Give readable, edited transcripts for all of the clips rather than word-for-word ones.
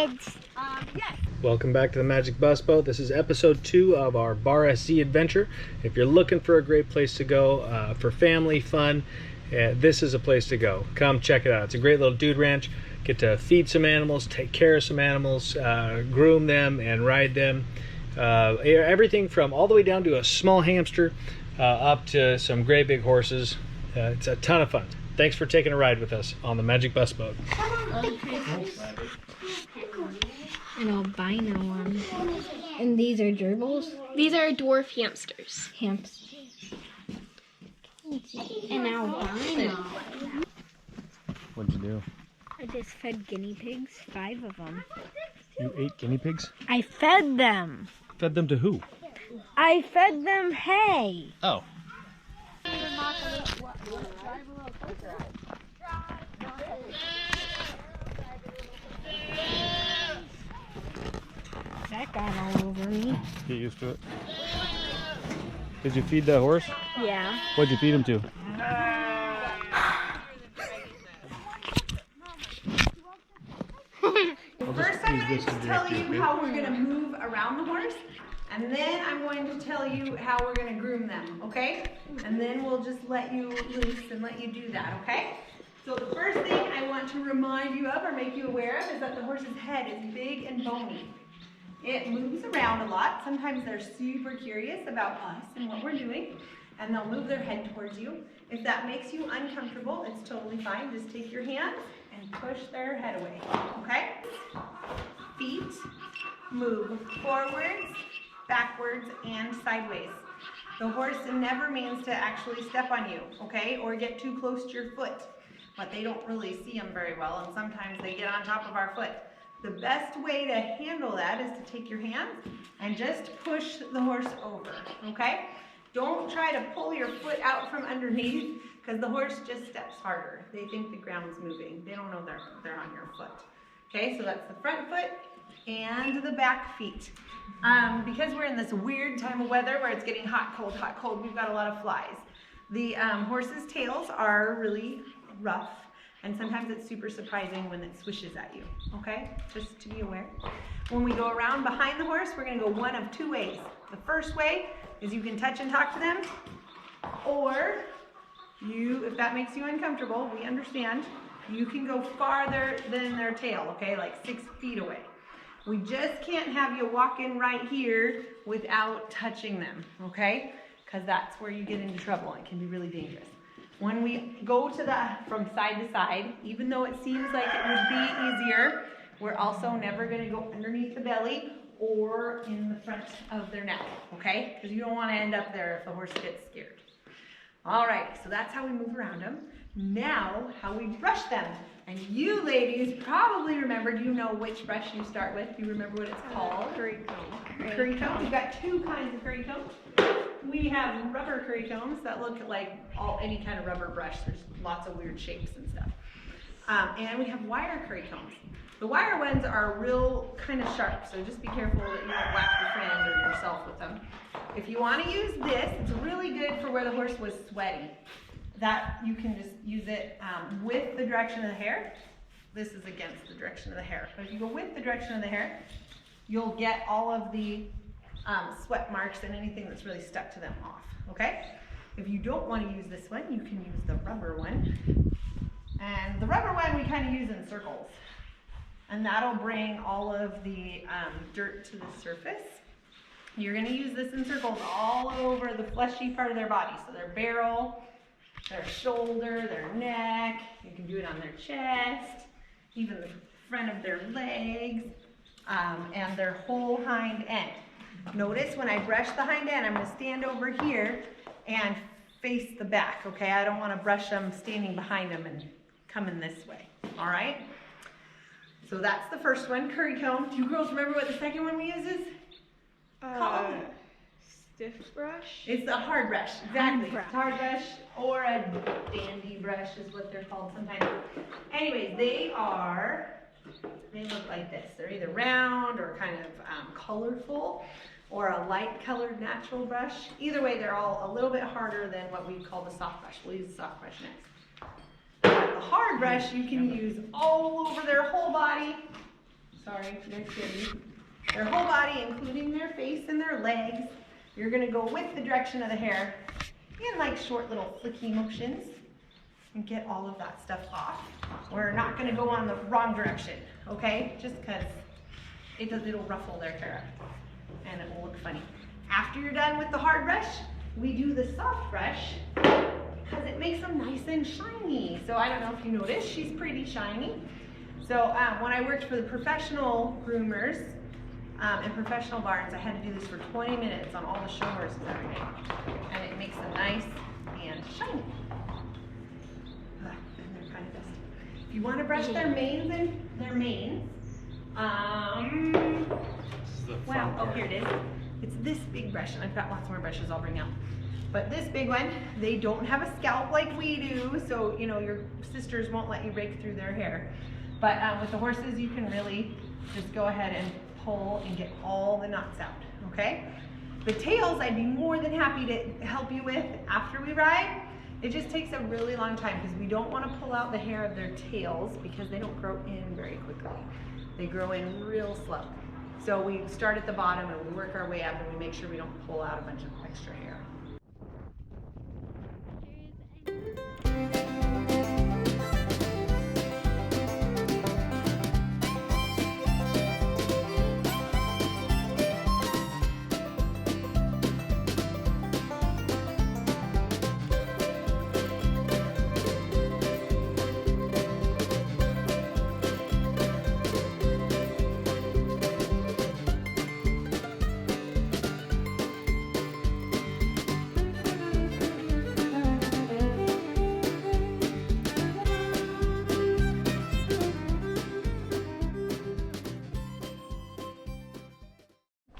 kids. Yes. Welcome back to the Magic Bus Boat. This is episode 2 of our Bar SC adventure. If you're looking for a great place to go for family fun, this is a place to go. Come check it out. It's a great little dude ranch. Get to feed some animals, take care of some animals, groom them and ride them. Everything from all the way down to a small hamster up to some great big horses. It's a ton of fun. Thanks for taking a ride with us on the Magic Bus Boat. An albino one. And these are gerbils? These are dwarf hamsters. Hamsters. An albino. What'd you do? I just fed guinea pigs, 5 of them. You ate guinea pigs? I fed them. Fed them to who? I fed them hay. Oh. That got all over me. Get used to it. Did you feed the horse? Yeah. What'd you feed him to? First, I'm going to tell you how we're going to move around the horse, and then I'm going to tell you how we're going to groom them, okay? And then we'll just let you loose and let you do that, okay? So the first thing I want to remind you of or make you aware of is that the horse's head is big and bony. It moves around a lot. Sometimes they're super curious about us and what we're doing, and they'll move their head towards you. If that makes you uncomfortable, it's totally fine. Just take your hands and push their head away, okay? Feet move forwards, backwards, and sideways. The horse never means to actually step on you, okay, or get too close to your foot. But they don't really see them very well, and sometimes they get on top of our foot. The best way to handle that is to take your hands and just push the horse over, okay? Don't try to pull your foot out from underneath because the horse just steps harder. They think the ground's moving. They don't know they're on your foot. Okay, so that's the front foot and the back feet. Because we're in this weird time of weather where it's getting hot, cold, we've got a lot of flies. The horse's tails are really rough, and sometimes it's super surprising when it swishes at you, okay? Just to be aware. When we go around behind the horse, we're gonna go one of 2 ways. The first way is you can touch and talk to them, or you, if that makes you uncomfortable, we understand, you can go farther than their tail, okay? Like 6 feet away. We just can't have you walk in right here without touching them, okay? Because that's where you get into trouble. It can be really dangerous. When we go from side to side, even though it seems like it would be easier, we're also never going to go underneath the belly or in the front of their neck, okay? Because you don't want to end up there if the horse gets scared. All right, so that's how we move around them. Now, how we brush them. And you ladies probably remember, do you know which brush you start with? Do you remember what it's called? Curry comb. Curry comb. We've got 2 kinds of curry combs. We have rubber curry combs that look like any kind of rubber brush. There's lots of weird shapes and stuff. And we have wire curry combs. The wire ones are real kind of sharp, so just be careful that you don't whack your friend or yourself with them. If you want to use this, it's really good for where the horse was sweaty. That you can just use it with the direction of the hair. This is against the direction of the hair. But if you go with the direction of the hair, you'll get all of the sweat marks and anything that's really stuck to them off, okay? If you don't want to use this one, you can use the rubber one. And the rubber one we kind of use in circles. And that'll bring all of the dirt to the surface. You're going to use this in circles all over the fleshy part of their body. So their barrel, their shoulder, their neck. You can do it on their chest, even the front of their legs, and their whole hind end. Notice when I brush the hind end, I'm going to stand over here and face the back, okay? I don't want to brush them standing behind them and coming this way, all right? So that's the first one, curry comb. Do you girls remember what the second one we use is? Stiff brush? It's a hard brush, exactly. Hard brush. Hard brush or a dandy brush is what they're called sometimes. Anyways, they look like this. They're either round or kind of colorful, or a light colored natural brush. Either way, they're all a little bit harder than what we call the soft brush. We'll use the soft brush next. The hard brush you can use all over their whole body, Sorry, they're kitty. Their whole body, including their face and their legs. You're gonna go with the direction of the hair in like short little flicky motions and get all of that stuff off. We're not gonna go on the wrong direction, okay? Just because it'll ruffle their hair up and it will look funny. After you're done with the hard brush, we do the soft brush because it makes them nice and shiny. So I don't know if you noticed, she's pretty shiny. So when I worked for the professional groomers and professional barns, I had to do this for 20 minutes on all the show horses every day. And it makes them nice and shiny. And they're kind of dusty. If you want to brush their manes wow, oh here it is. It's this big brush, and I've got lots more brushes I'll bring out. But this big one, they don't have a scalp like we do, so you know your sisters won't let you rake through their hair. But with the horses, you can really just go ahead and pull and get all the knots out, okay? The tails, I'd be more than happy to help you with after we ride. It just takes a really long time because we don't want to pull out the hair of their tails because they don't grow in very quickly. They grow in real slow. So we start at the bottom and we work our way up and we make sure we don't pull out a bunch of extra hair.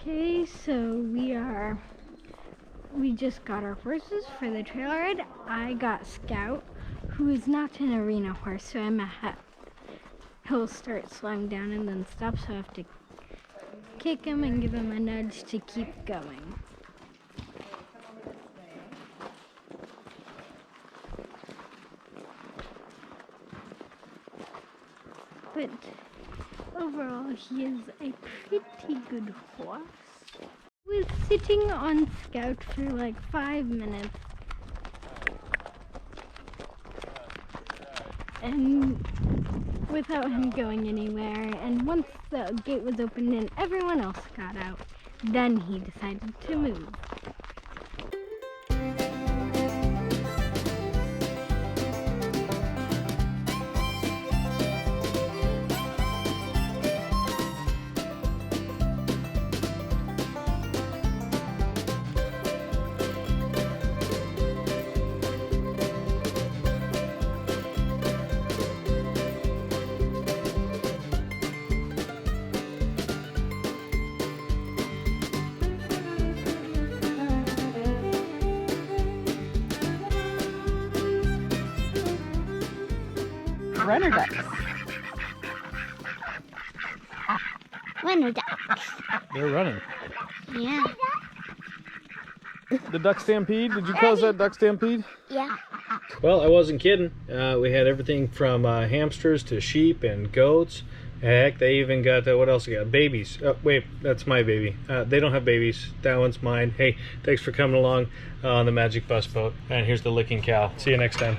Okay, so we just got our horses for the trail ride. I got Scout, who is not an arena horse, so he'll start slowing down and then stop, so I have to kick him and give him a nudge to keep going. But overall, he is a pretty good horse. I was sitting on Scout for like 5 minutes. And without him going anywhere. And once the gate was opened and everyone else got out, then he decided to move. Runner ducks. Runner ducks. They're running. Yeah. The duck stampede? Did you cause that duck stampede? Yeah. Well, I wasn't kidding. We had everything from hamsters to sheep and goats. Heck, they even got, what else we got? Babies. Oh, wait, that's my baby. They don't have babies. That one's mine. Hey, thanks for coming along on the Magic Bus Boat. And here's the licking cow. See you next time.